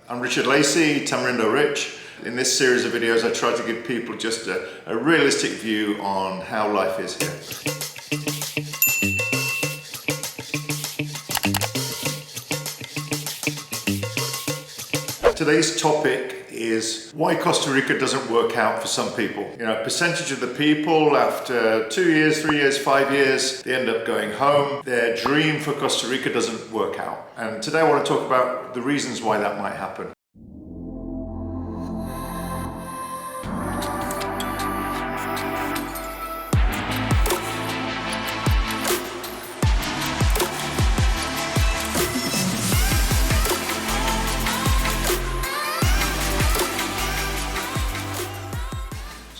I'm Richard Lacey, Tamarindo Rich. In this series of videos, I try to give people just a realistic view on how life is here. Today's topic is why Costa Rica doesn't work out for some people. You know, a percentage of the people after 2 years, 3 years, 5 years, they end up going home. Their dream for Costa Rica doesn't work out. And today I want to talk about the reasons why that might happen.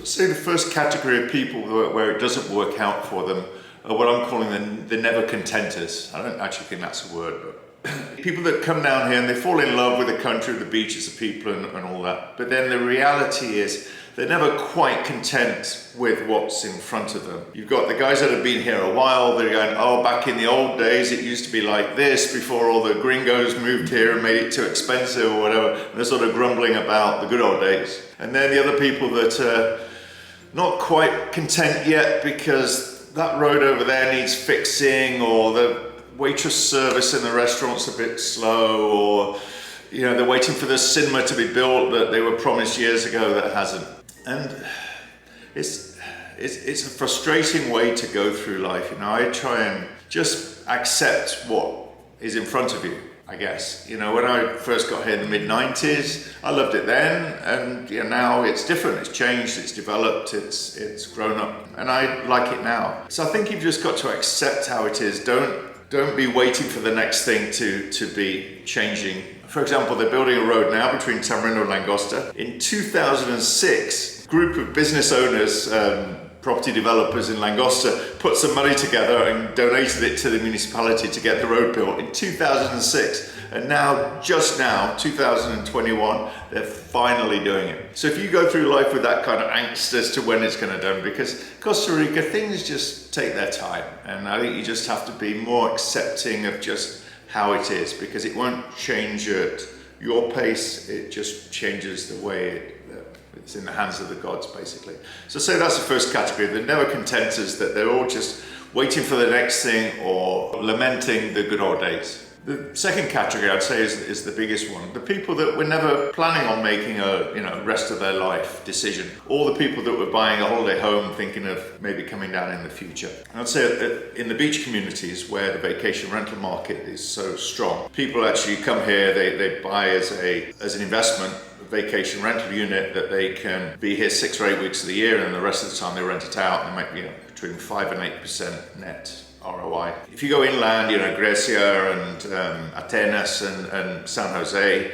Say the first category of people where it doesn't work out for them are what I'm calling the never contenters. I don't actually think that's a word, but people that come down here and they fall in love with the country, the beaches, the people and all that. But then the reality is they're never quite content with what's in front of them. You've got the guys that have been here a while, they're going, oh, back in the old days, it used to be like this before all the gringos moved here and made it too expensive or whatever. And they're sort of grumbling about the good old days. And then the other people that not quite content yet because that road over there needs fixing, or the waitress service in the restaurant's a bit slow, or you know, they're waiting for the cinema to be built that they were promised years ago that hasn't. And it's a frustrating way to go through life. You know, I try and just accept what is in front of you, I guess. You know, when I first got here in the mid-90s, I loved it then, and you know, now it's different, it's changed, it's developed, it's grown up, and I like it now. So I think you've just got to accept how it is. Don't be waiting for the next thing to be changing. For example, they're building a road now between Tamarindo and Langosta. In 2006, a group of business owners, property developers in Langosta put some money together and donated it to the municipality to get the road built in 2006. And now, just now, 2021, they're finally doing it. So if you go through life with that kind of angst as to when it's going to done, because Costa Rica, things just take their time. And I think you just have to be more accepting of just how it is, because it won't change at your pace, it just changes the way it's in the hands of the gods, basically. So say that's the first category, the never contenters, that they're all just waiting for the next thing or lamenting the good old days. The second category, I'd say, is the biggest one. The people that were never planning on making a rest of their life decision, or the people that were buying a holiday home thinking of maybe coming down in the future. And I'd say in the beach communities where the vacation rental market is so strong, people actually come here, they buy as an investment vacation rental unit that they can be here 6 or 8 weeks of the year, and the rest of the time they rent it out and make between 5 and 8% net ROI. If you go inland, you know, Grecia and Atenas and San Jose,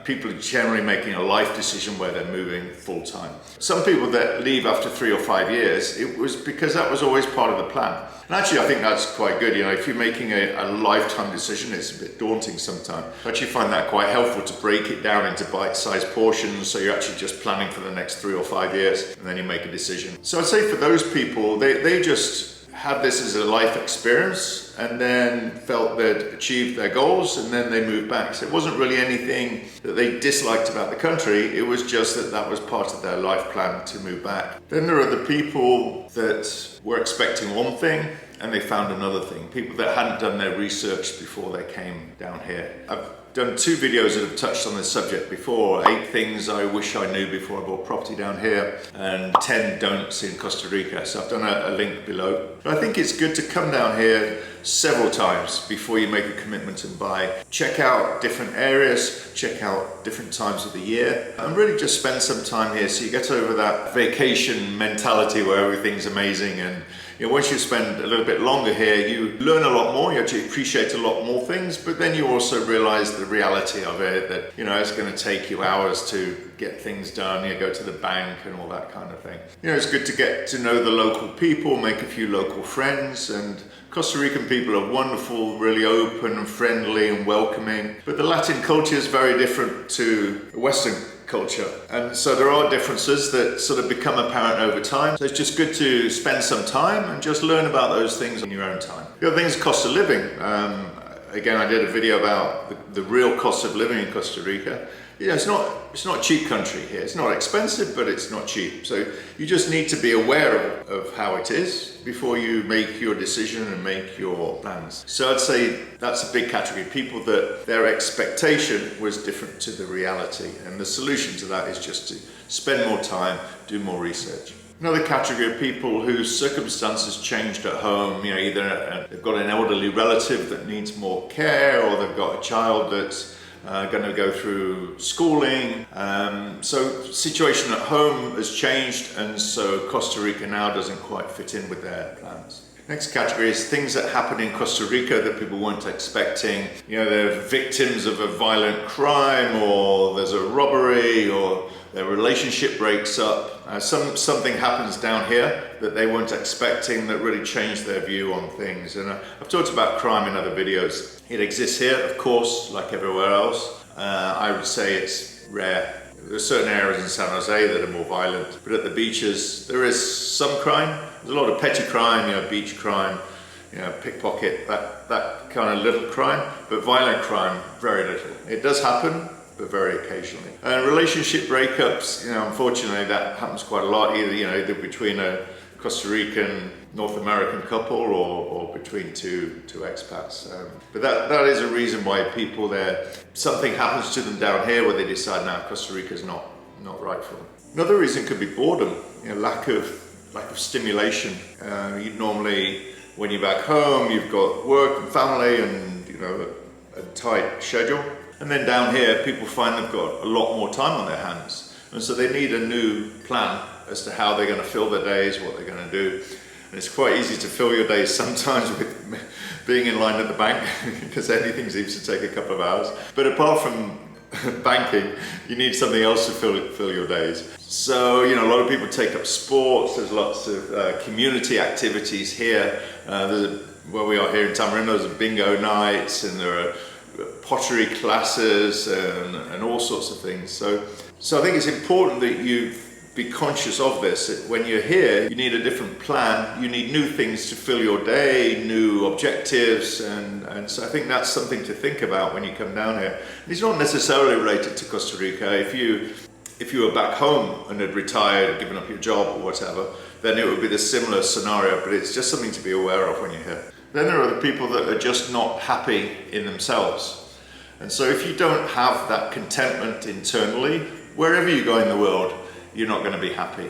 people are generally making a life decision where they're moving full time. Some people that leave after 3 or 5 years, it was because that was always part of the plan. And actually, I think that's quite good. You know, if you're making a lifetime decision, it's a bit daunting sometimes. I actually find that quite helpful to break it down into bite-sized portions, so you're actually just planning for the next 3 or 5 years, and then you make a decision. So I'd say for those people, they just had this as a life experience and then felt they'd achieved their goals, and then they moved back. So it wasn't really anything that they disliked about the country, it was just that was part of their life plan to move back. Then there are the people that were expecting one thing and they found another thing. People that hadn't done their research before they came down here. I've done 2 videos that have touched on this subject before. 8 things I wish I knew before I bought property down here, and 10 don'ts in Costa Rica. So I've done a link below. But I think it's good to come down here several times before you make a commitment and buy. Check out different areas, check out different times of the year, and really just spend some time here so you get over that vacation mentality where everything's amazing. And you know, once you spend a little bit longer here, you learn a lot more, you actually appreciate a lot more things, but then you also realize the reality of it, that you know, it's going to take you hours to get things done, you go to the bank and all that kind of thing. You know, it's good to get to know the local people, make a few local friends, and Costa Rican people are wonderful, really open and friendly and welcoming, but the Latin culture is very different to Western culture. And so there are differences that sort of become apparent over time. So it's just good to spend some time and just learn about those things on your own time. The other thing is cost of living. again, I did a video about the real cost of living in Costa Rica. You know, it's not a cheap country here. It's not expensive, but it's not cheap. So you just need to be aware of how it is before you make your decision and make your plans. So I'd say that's a big category. People that their expectation was different to the reality. And the solution to that is just to spend more time, do more research. Another category of people whose circumstances changed at home, you know, either they've got an elderly relative that needs more care, or they've got a child that's going to go through schooling. So situation at home has changed, and so Costa Rica now doesn't quite fit in with their plans. Next category is things that happen in Costa Rica that people weren't expecting. You know, they're victims of a violent crime, or there's a robbery, or their relationship breaks up. Something happens down here that they weren't expecting that really changed their view on things. And I've talked about crime in other videos. It exists here, of course, like everywhere else. I would say it's rare. There's certain areas in San Jose that are more violent, but at the beaches there is some crime. There's a lot of petty crime, you know, beach crime, you know, pickpocket, that kind of little crime, but violent crime, very little. It does happen, but very occasionally. And relationship breakups, you know, unfortunately that happens quite a lot, either between a Costa Rican, North American couple or between two expats. But that is a reason why people there, something happens to them down here where they decide now Costa Rica's not right for them. Another reason could be boredom, you know, lack of stimulation. You normally, when you're back home, you've got work and family and, you know, a tight schedule. And then down here, people find they've got a lot more time on their hands. And so they need a new plan as to how they're going to fill their days, what they're going to do. And it's quite easy to fill your days sometimes with being in line at the bank, because anything seems to take a couple of hours. But apart from banking, you need something else to fill your days. So, you know, a lot of people take up sports. There's lots of community activities here. Where we are here in Tamarindo, there's bingo nights, and there are pottery classes and all sorts of things. So I think it's important that you be conscious of this. When you're here, you need a different plan. You need new things to fill your day, new objectives, and so I think that's something to think about when you come down here. And it's not necessarily related to Costa Rica. If you were back home and had retired, given up your job or whatever, then it would be the similar scenario, but it's just something to be aware of when you're here. Then there are the people that are just not happy in themselves. And so if you don't have that contentment internally, wherever you go in the world, you're not going to be happy.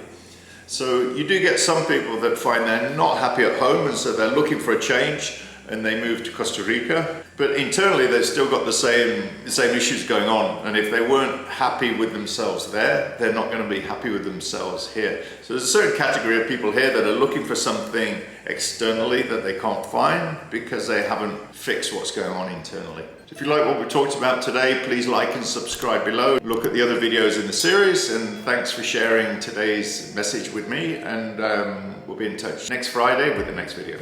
So you do get some people that find they're not happy at home, and so they're looking for a change, and they move to Costa Rica. But internally, they've still got the same issues going on. And if they weren't happy with themselves there, they're not going to be happy with themselves here. So there's a certain category of people here that are looking for something externally that they can't find because they haven't fixed what's going on internally. So if you like what we talked about today, please like and subscribe below. Look at the other videos in the series, and thanks for sharing today's message with me, and we'll be in touch next Friday with the next video.